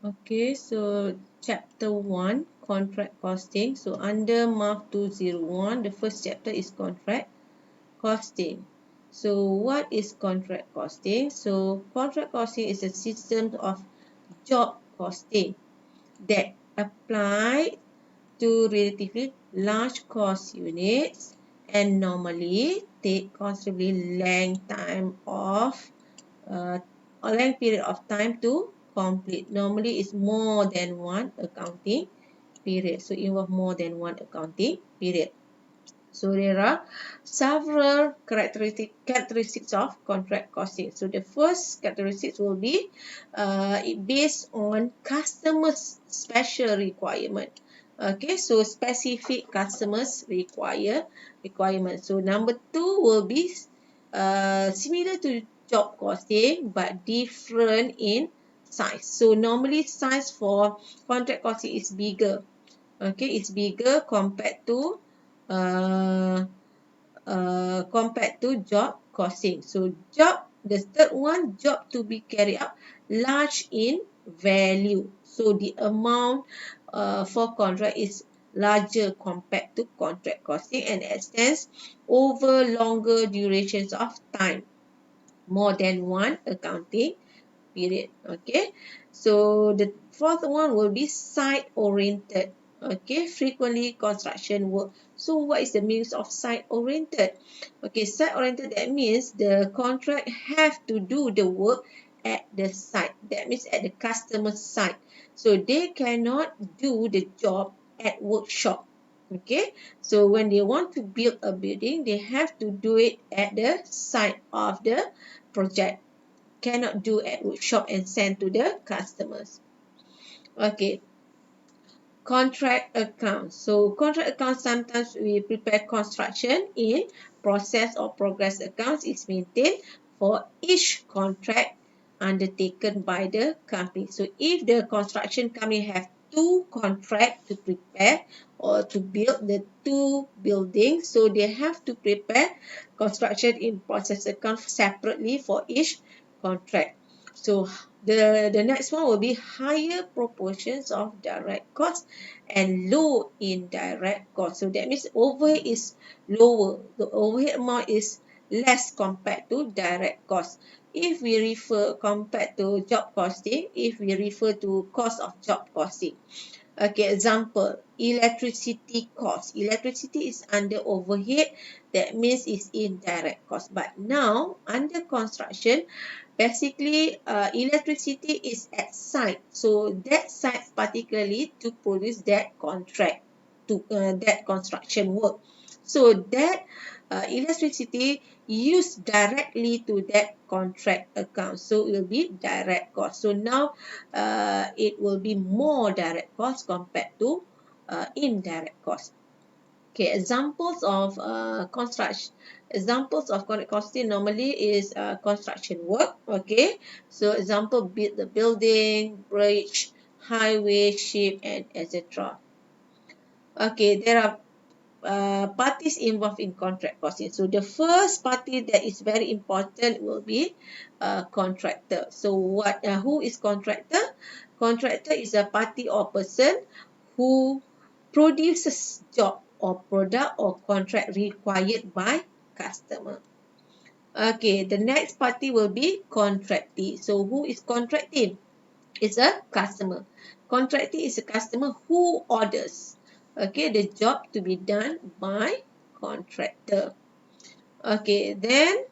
Okay, so chapter 1, contract costing. So under MAF201, the first chapter is contract costing. So what is contract costing? So contract costing is a system of job costing that apply to relatively large cost units and normally take considerably uh, length period of time to complete. Normally it's more than one accounting period. So involve more than one accounting period. So there are several characteristics of contract costing. So the first characteristics will be based on customers' special requirement. Okay, so specific customers requirement. So number two will be similar to job costing but different in size. So normally size for contract costing is bigger. Okay, it's bigger uh, compared to job costing. So the third one, job to be carried out, large in value. So the amount for contract is larger compared to contract costing and extends over longer durations of time, more than one accounting period. Okay, so the fourth one will be site oriented. Okay, frequently construction work. So what is the means of site oriented? Okay, site oriented, that means the contract have to do the work at the site, that means at the customer site, so they cannot do the job at workshop. Okay, so when they want to build a building, they have to do it at the site of the project, cannot do at workshop and send to the customers. Okay, contract accounts. So contract accounts, sometimes we prepare construction in process or progress accounts is maintained for each contract undertaken by the company. So if the construction company have two contracts to prepare or to build the two buildings, so they have to prepare construction in process account separately for each contract. So the next one will be higher proportions of direct cost and low indirect cost. So that means overhead is lower. The overhead amount is less compared to direct cost. If we refer compared to job costing, if we refer to cost of job costing. Okay, example, electricity cost. Electricity is under overhead, that means it's indirect cost. But now, under construction, basically electricity is at site. So that site particularly to produce that contract, to that construction work. So that electricity used directly to that contract account. So it will be direct cost. So now it will be more direct cost compared to indirect cost. Okay, examples of contract costing normally is construction work. Okay, so example, build the building, bridge, highway, ship, and etc. Okay, there are parties involved in contract costing. So the first party that is very important will be contractor. So who is contractor? Contractor is a party or person who produces job or product or contract required by customer. Okay, the next party will be contractee. So who is contracting? It's a customer. Contracting is a customer who orders, okay, the job to be done by contractor. Okay, then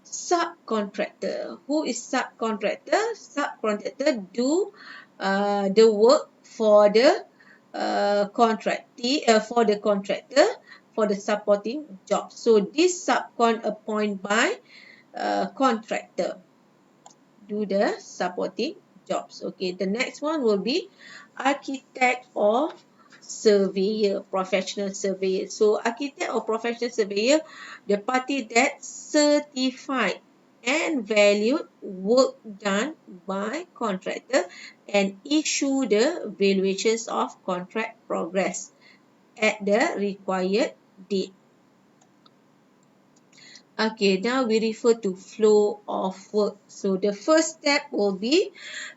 subcontractor. Who is subcontractor? Subcontractor do the work for the for the contractor for the supporting job. So this subcon appointed by contractor do the supporting jobs. Okay, the next one will be architect or surveyor, professional surveyor. So architect or professional surveyor, the party that certified and valued work done by contractor and issue the valuations of contract progress at the required date. Okay, now we refer to flow of work. So the first step will be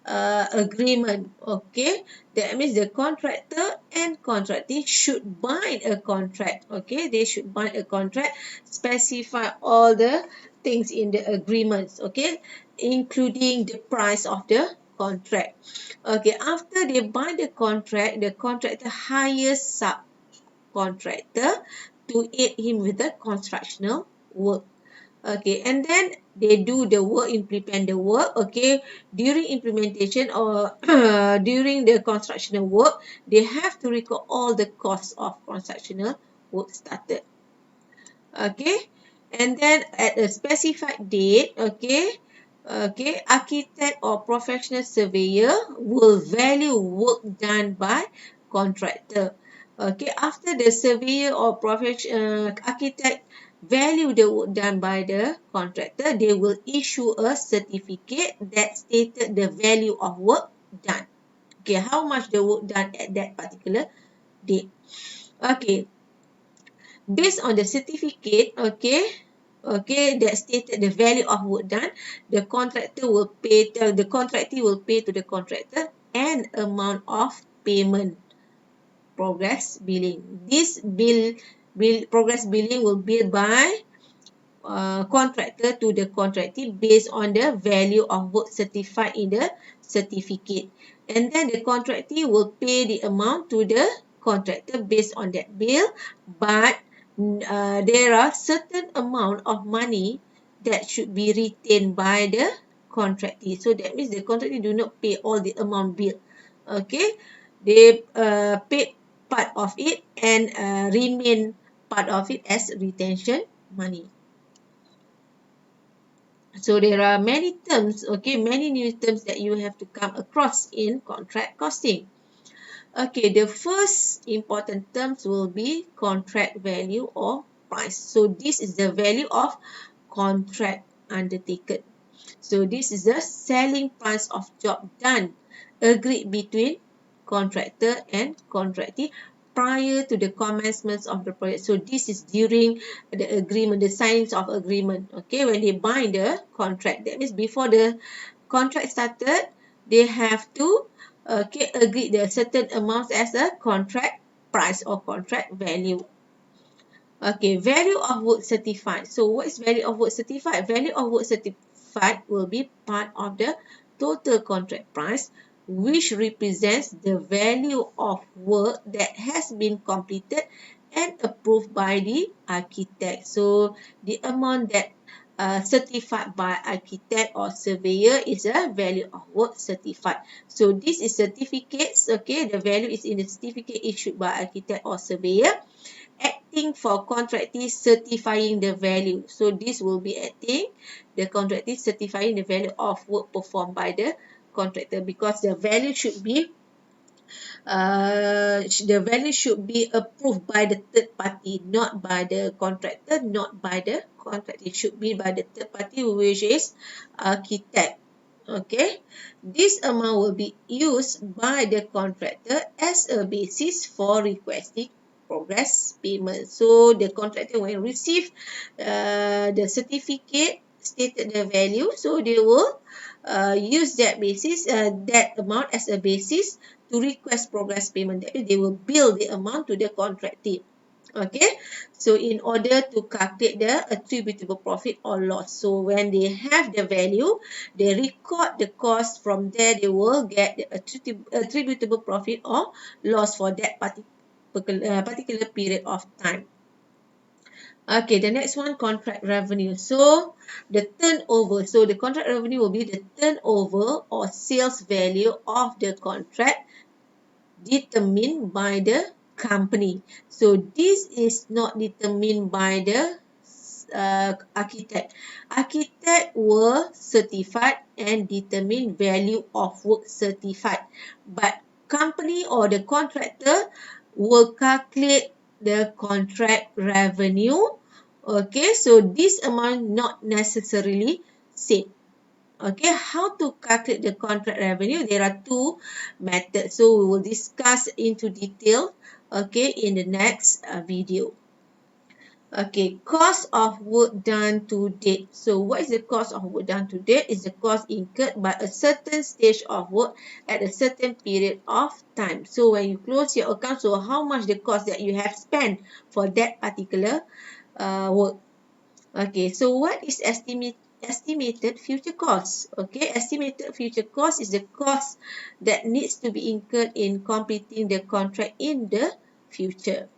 agreement. Okay, that means the contractor and contractee should bind a contract. Okay, they should bind a contract, specify all the things in the agreements. Okay, including the price of the contract. Okay, after they bind the contractor hires subcontractor to aid him with the constructional work. Okay, and then they do the work, implement the work. Okay, during implementation or during the constructional work, they have to record all the costs of constructional work started. Okay, and then at a specified date, architect or professional surveyor will value work done by contractor. Okay, after the surveyor or architect value the work done by the contractor, they will issue a certificate that stated the value of work done. Okay, how much the work done at that particular date. Okay, based on the certificate, that stated the value of work done, the contractor will pay to the contractor an amount of payment, progress billing. This progress billing will be by contractor to the contractee based on the value of work certified in the certificate. And then the contractee will pay the amount to the contractor based on that bill, but there are certain amount of money that should be retained by the contractee. So that means the contractee do not pay all the amount bill. Okay, they pay part of it and remain part of it as retention money. So there are many terms, many new terms that you have to come across in contract costing. Okay, the first important terms will be contract value or price. So this is the value of contract undertaken. So this is the selling price of job done, agreed between contractor and contractee prior to the commencement of the project. So this is during the agreement, the signing of agreement. Okay, when they bind the contract, that means before the contract started, they have to agree the certain amounts as a contract price or contract value. Okay, value of work certified. So what is value of work certified? Value of work certified will be part of the total contract price, which represents the value of work that has been completed and approved by the architect. So the amount that certified by architect or surveyor is a value of work certified. So this is certificates. Okay, the value is in the certificate issued by architect or surveyor, acting for contractee certifying the value. So this will be acting, the contractee certifying the value of work performed by the contractor, because the value should be approved by the third party, not by the contractor, not by the contractor. It should be by the third party, which is architect. Okay, this amount will be used by the contractor as a basis for requesting progress payment. So the contractor will receive the certificate stated the value, so they will use that amount as a basis to request progress payment. That means they will bill the amount to the contractee. Okay, so in order to calculate the attributable profit or loss. So when they have the value, they record the cost. From there, they will get the attributable profit or loss for that particular period of time. Okay, the next one, contract revenue. So the turnover. So the contract revenue will be the turnover or sales value of the contract determined by the company. So this is not determined by the architect. Architect will certify and determine value of work certified, but company or the contractor will calculate the contract revenue. Okay, so this amount not necessarily same. Okay, how to calculate the contract revenue? There are two methods. So we will discuss into detail, okay, in the next video. Okay, cost of work done to date. So what is the cost of work done to date? Is the cost incurred by a certain stage of work at a certain period of time. So when you close your account, so how much the cost that you have spent for that particular work. Okay, so what is estimated future cost? Okay, estimated future cost is the cost that needs to be incurred in completing the contract in the future.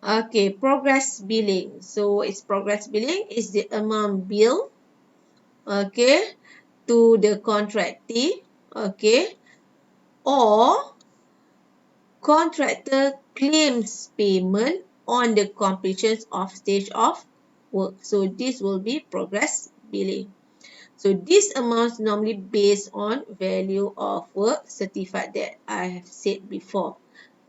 Okay, progress billing. So it's progress billing is the amount billed, okay, to the contractee, okay, or contractor claims payment on the completion of stage of work. So this will be progress billing. So these amounts normally based on value of work certified that I have said before.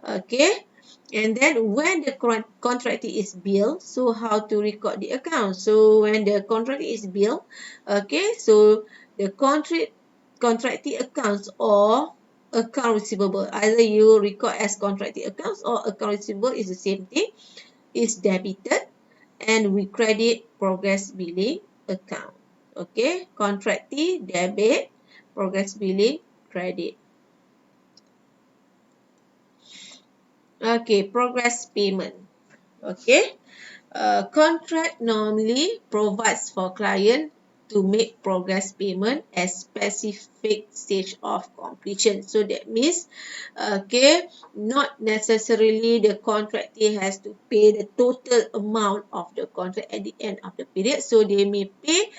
Okay, and then when the contractee is billed, so how to record the account? So when the contractee is billed, okay, so the contractee accounts or account receivable, either you record as contractee accounts or account receivable is the same thing, is debited, and we credit progress billing account. Okay, contractee debit, progress billing credit. Okay, progress payment. Okay, contract normally provides for client to make progress payment at specific stage of completion. So that means, okay, not necessarily the contractor has to pay the total amount of the contract at the end of the period. So they may pay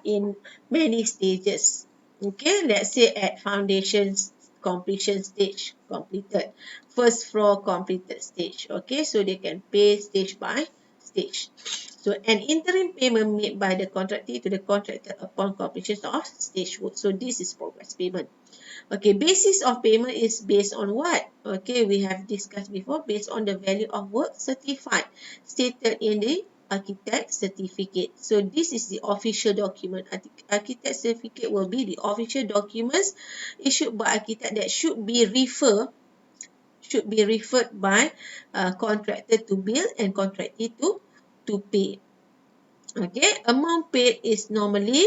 in many stages. Okay, let's say at foundation completion stage completed, first floor completed stage. Okay, so they can pay stage by stage. So an interim payment made by the contractor to the contractor upon completion of stage work. So this is progress payment. Okay, basis of payment is based on what? Okay, we have discussed before, based on the value of work certified stated in the architect certificate. So this is the official document. Architect certificate will be the official documents issued by architect that should be referred by contractor to bill and contractor to pay. Okay, amount paid is normally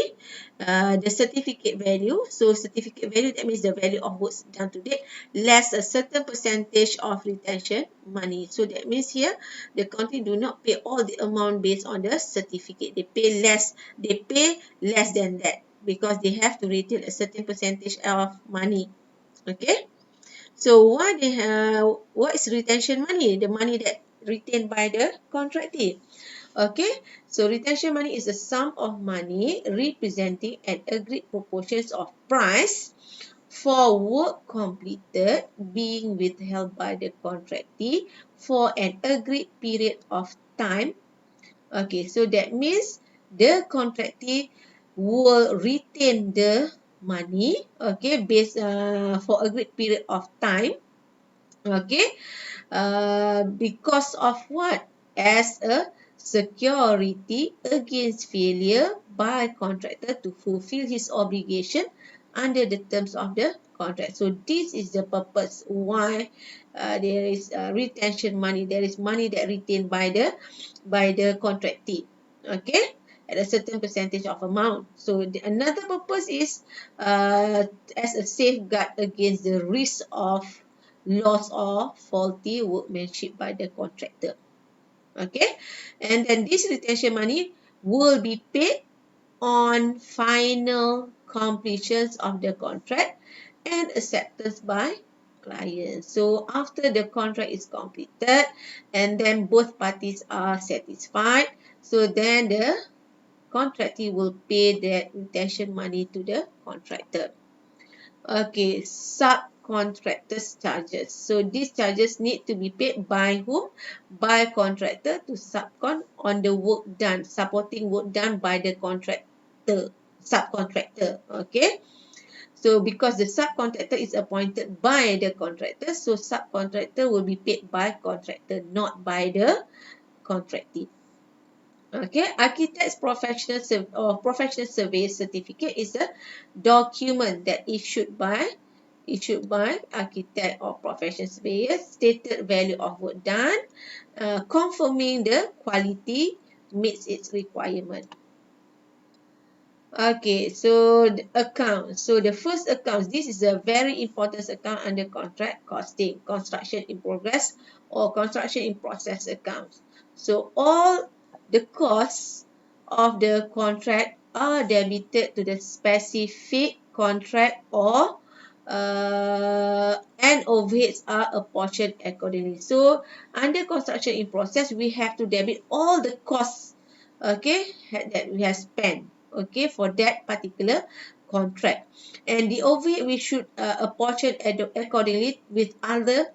the certificate value. So certificate value, that means the value of works done to date less a certain percentage of retention money. So that means here the company do not pay all the amount based on the certificate. They pay less. They pay less than that because they have to retain a certain percentage of money. Okay. So what is retention money? The money that retained by the contractor. Okay, so retention money is a sum of money representing an agreed proportions of price for work completed being withheld by the contractee for an agreed period of time. Okay, so that means the contractee will retain the money, okay, based for agreed period of time. Okay, because of what? As a security against failure by contractor to fulfill his obligation under the terms of the contract. So this is the purpose why there is retention money. There is money that retained by the contractee. Okay, at a certain percentage of amount. So another purpose is as a safeguard against the risk of loss or faulty workmanship by the contractor. Okay, and then this retention money will be paid on final completions of the contract and acceptance by client. So after the contract is completed and then both parties are satisfied, so then the contractor will pay that retention money to the contractor. Okay, subcontractors charges. So these charges need to be paid by whom? By contractor to subcon on the work done, supporting work done by the subcontractor. Okay. So because the subcontractor is appointed by the contractor, so subcontractor will be paid by contractor, not by the contractee. Okay, architect's professional survey certificate is a document that issued by issued by architect or professional surveyor, stated value of work done, confirming the quality meets its requirement. Okay, so the account. So the first account, this is a very important account under contract costing, construction in progress or construction in process accounts. So all the costs of the contract are debited to the specific contract or and overheads are apportioned accordingly. So under construction in process, we have to debit all the costs, okay, that we have spent, okay, for that particular contract, and the overhead we should apportion accordingly with other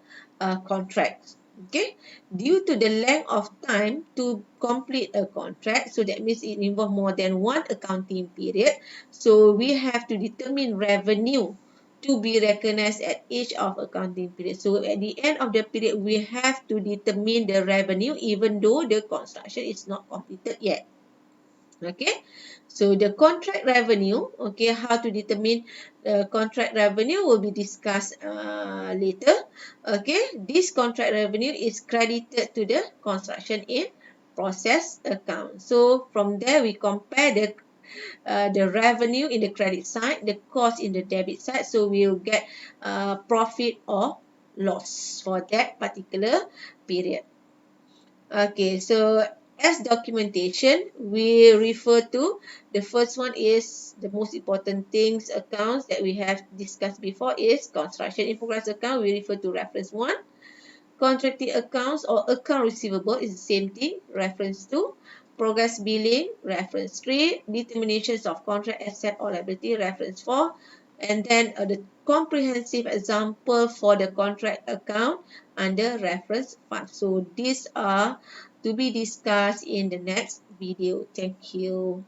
contracts. Okay, due to the length of time to complete a contract, so that means it involves more than one accounting period, so we have to determine revenue to be recognized at each of accounting period. So at the end of the period, we have to determine the revenue even though the construction is not completed yet. Okay, so the contract revenue, okay, how to determine the contract revenue will be discussed later. Okay, this contract revenue is credited to the construction in process account. So from there we compare the revenue in the credit side, the cost in the debit side, so we'll get profit or loss for that particular period. Okay, so as documentation, we refer to the first one is the most important things accounts that we have discussed before is construction in progress account. We refer to reference 1. Contracting accounts or account receivable is the same thing, reference 2. Progress billing, reference 3. Determinations of contract asset or liability, reference 4. And then the comprehensive example for the contract account under reference 5. So these are to be discussed in the next video. Thank you.